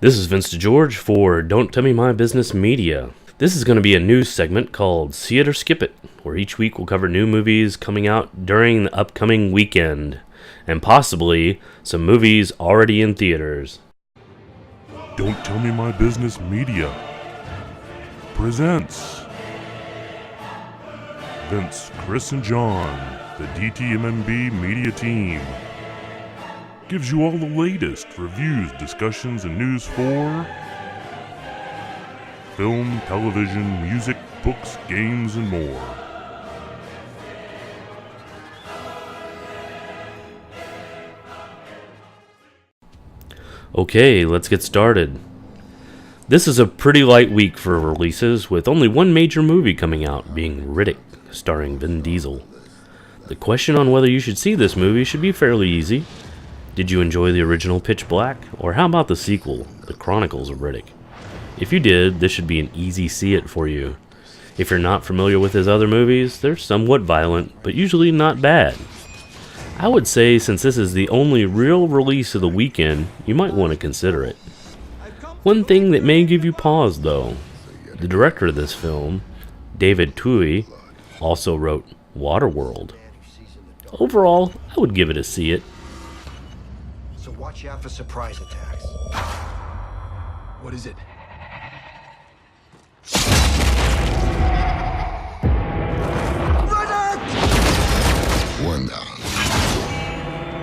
This is Vince DeGeorge for Don't Tell Me My Business Media. This is going to be a news segment called See It or Skip It, where each week we'll cover new movies coming out during the upcoming weekend, and possibly some movies already in theaters. Don't Tell Me My Business Media presents Vince, Chris, and John, the DTMMB media team, gives you all the latest reviews, discussions, and news for film, television, music, books, games, and more. Okay, let's get started. This is a pretty light week for releases, with only one major movie coming out, being Riddick, starring Vin Diesel. The question on whether you should see this movie should be fairly easy. Did you enjoy the original Pitch Black, or how about the sequel, The Chronicles of Riddick? If you did, this should be an easy see it for you. If you're not familiar with his other movies, they're somewhat violent, but usually not bad. I would say since this is the only real release of the weekend, you might want to consider it. One thing that may give you pause though, the director of this film, David Twohy, also wrote Waterworld. Overall, I would give it a see it. So watch out for surprise attacks. What is it? One down.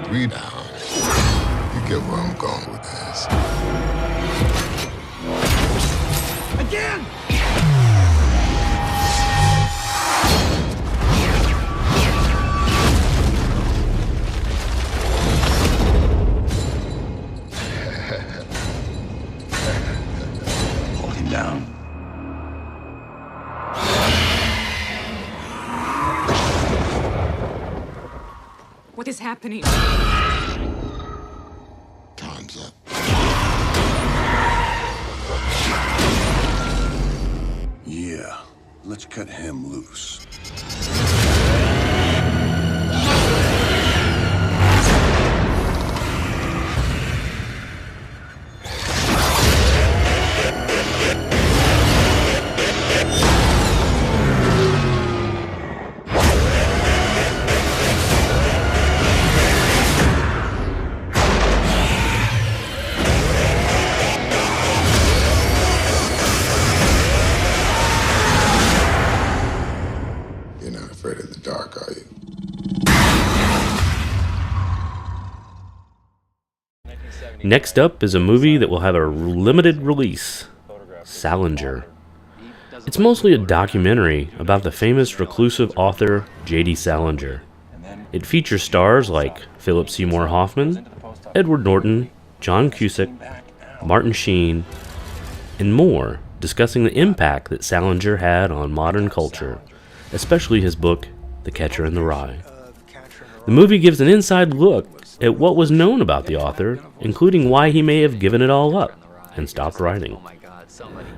3 down. You get where I'm going with this. Again! Hold him down. What is happening? Time's up. Yeah, let's cut him loose. You're not afraid of the dark, are you? Next up is a movie that will have a limited release, Salinger. It's mostly a documentary about the famous reclusive author J.D. Salinger. It features stars like Philip Seymour Hoffman, Edward Norton, John Cusack, Martin Sheen, and more, discussing the impact that Salinger had on modern culture, especially his book, The Catcher in the Rye. The movie gives an inside look at what was known about the author, including why he may have given it all up and stopped writing.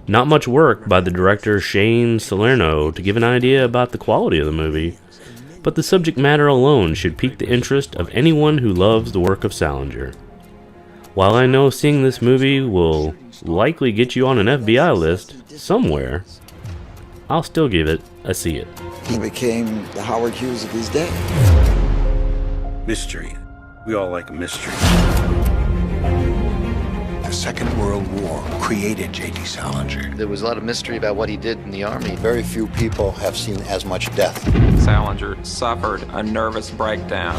Not much work by the director Shane Salerno to give an idea about the quality of the movie, but the subject matter alone should pique the interest of anyone who loves the work of Salinger. While I know seeing this movie will likely get you on an FBI list somewhere, I'll still give it a see it. He became the Howard Hughes of his day. Mystery. We all like a mystery. The Second World War created J.D. Salinger. There was a lot of mystery about what he did in the army. Very few people have seen as much death. Salinger suffered a nervous breakdown.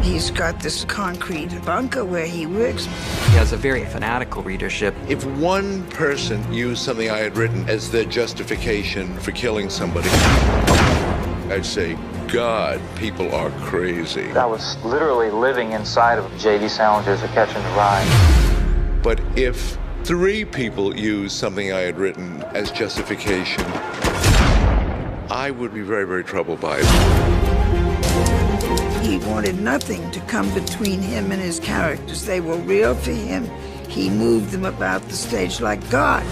He's got this concrete bunker where he works. He has a very fanatical readership. If one person used something I had written as their justification for killing somebody, I'd say, God, people are crazy. I was literally living inside of J.D. Salinger's A Catcher in the Rye. But if 3 people used something I had written as justification, I would be very, very troubled by it. He wanted nothing to come between him and his characters. They were real for him. He moved them about the stage like God.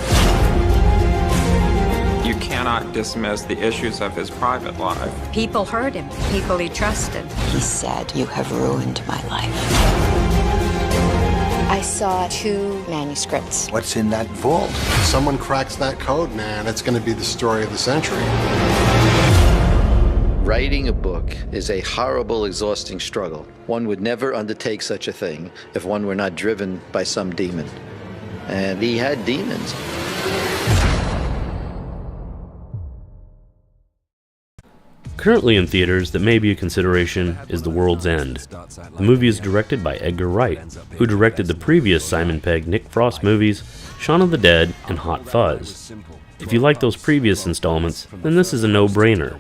You cannot dismiss the issues of his private life. People heard him, people he trusted. He said, "You have ruined my life." I saw 2 manuscripts. What's in that vault? If someone cracks that code, man, it's going to be the story of the century. Writing a book is a horrible, exhausting struggle. One would never undertake such a thing if one were not driven by some demon. And he had demons. Currently in theaters that may be a consideration is The World's End. The movie is directed by Edgar Wright, who directed the previous Simon Pegg Nick Frost movies, Shaun of the Dead and Hot Fuzz. If you like those previous installments, then this is a no-brainer.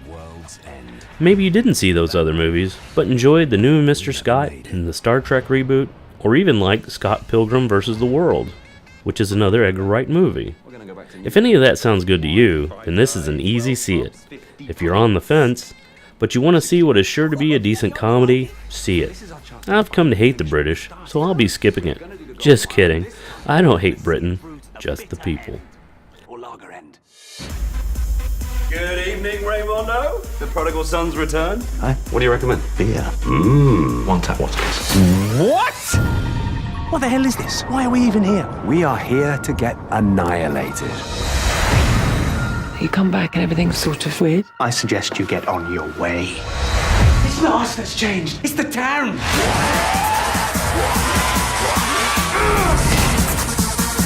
Maybe you didn't see those other movies, but enjoyed the new Mr. Scott in the Star Trek reboot, or even liked Scott Pilgrim vs. the World, which is another Edgar Wright movie. If any of that sounds good to you, then this is an easy see it. If you're on the fence, but you want to see what is sure to be a decent comedy, see it. I've come to hate the British, so I'll be skipping it. Just kidding. I don't hate Britain, just the people. Good evening, Raymondo. The prodigal son's return. Hi. What do you recommend? Beer. One tap water, please. What? What the hell is this? Why are we even here? We are here to get annihilated. You come back and everything's sort of weird. I suggest you get on your way. It's not us that's changed. It's the town.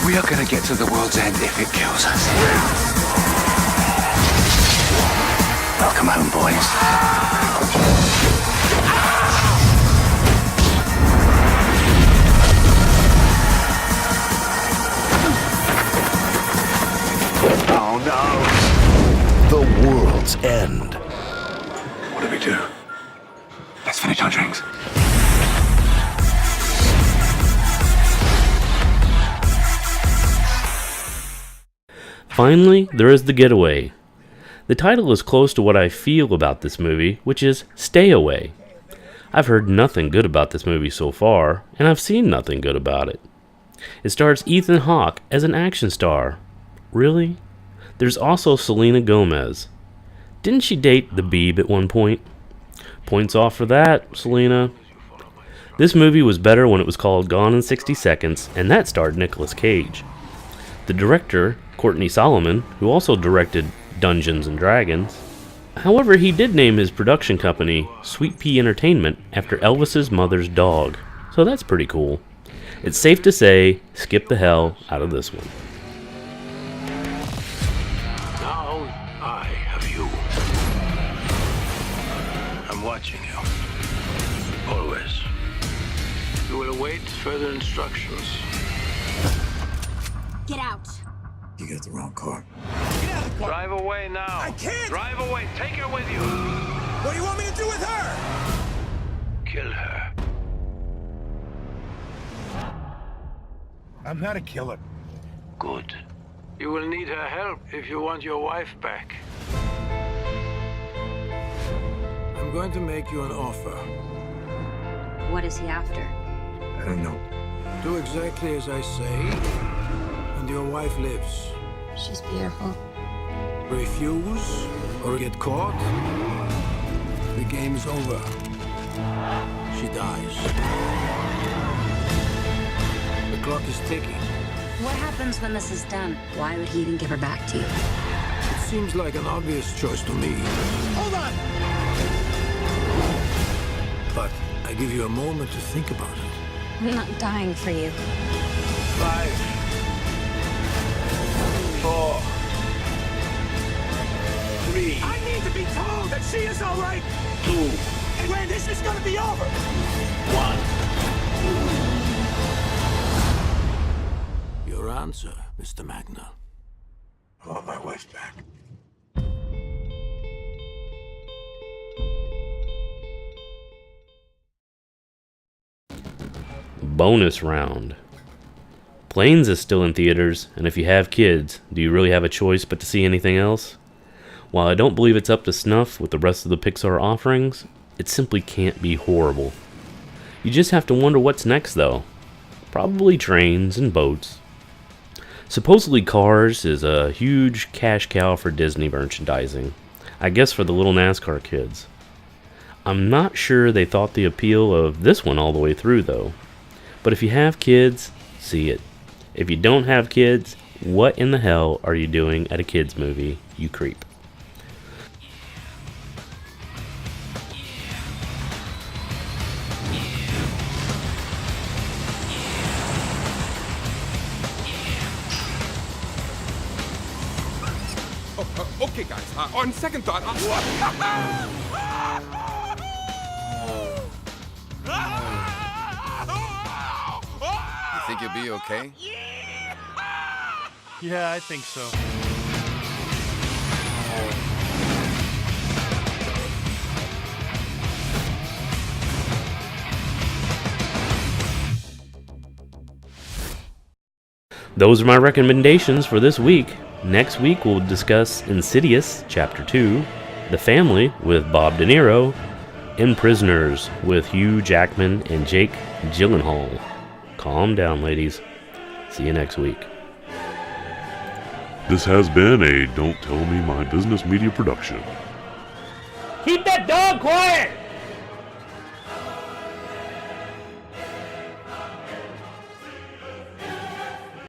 We are going to get to the world's end if it kills us. Welcome home, boys. Oh, no. The world's end. What do we do? Let's finish our drinks. Finally, there is The Getaway. The title is close to what I feel about this movie, which is Stay Away. I've heard nothing good about this movie so far, and I've seen nothing good about it. It stars Ethan Hawke as an action star. Really? There's also Selena Gomez. Didn't she date the Beeb at one point? Points off for that, Selena. This movie was better when it was called Gone in 60 Seconds, and that starred Nicolas Cage. The director, Courtney Solomon, who also directed Dungeons and Dragons. However, he did name his production company Sweet Pea Entertainment after Elvis's mother's dog, so that's pretty cool. It's safe to say, skip the hell out of this one. Now I have you. I'm watching you. Always. You will await further instructions. Get out. You got the wrong car. Drive away now. I can't! Drive away. Take her with you. What do you want me to do with her? Kill her. I'm not a killer. Good. You will need her help if you want your wife back. I'm going to make you an offer. What is he after? I don't know. Do exactly as I say, and your wife lives. She's beautiful. Refuse or get caught, the game is over. She dies. The clock is ticking. What happens when this is done? Why would he even give her back to you? It seems like an obvious choice to me. Hold on! But I give you a moment to think about it. I'm not dying for you. 5, 4, 3. I need to be told that she is all right. 2. And when this is gonna be over. 1. Your answer, Mr. Magna. I want my wife back. Bonus round. Planes is still in theaters, and if you have kids, do you really have a choice but to see anything else? While I don't believe it's up to snuff with the rest of the Pixar offerings, it simply can't be horrible. You just have to wonder what's next though. Probably trains and boats. Supposedly Cars is a huge cash cow for Disney merchandising. I guess for the little NASCAR kids. I'm not sure they thought the appeal of this one all the way through though. But if you have kids, see it. If you don't have kids, what in the hell are you doing at a kids movie, you creep? Okay, guys, on second thought, You think you'll be okay? Yeah, I think so. Those are my recommendations for this week. Next week we'll discuss Insidious Chapter 2, The Family with Bob De Niro, and Prisoners with Hugh Jackman and Jake Gyllenhaal. Calm down, ladies. See you next week. This has been a Don't Tell Me My Business Media production. Keep that dog quiet!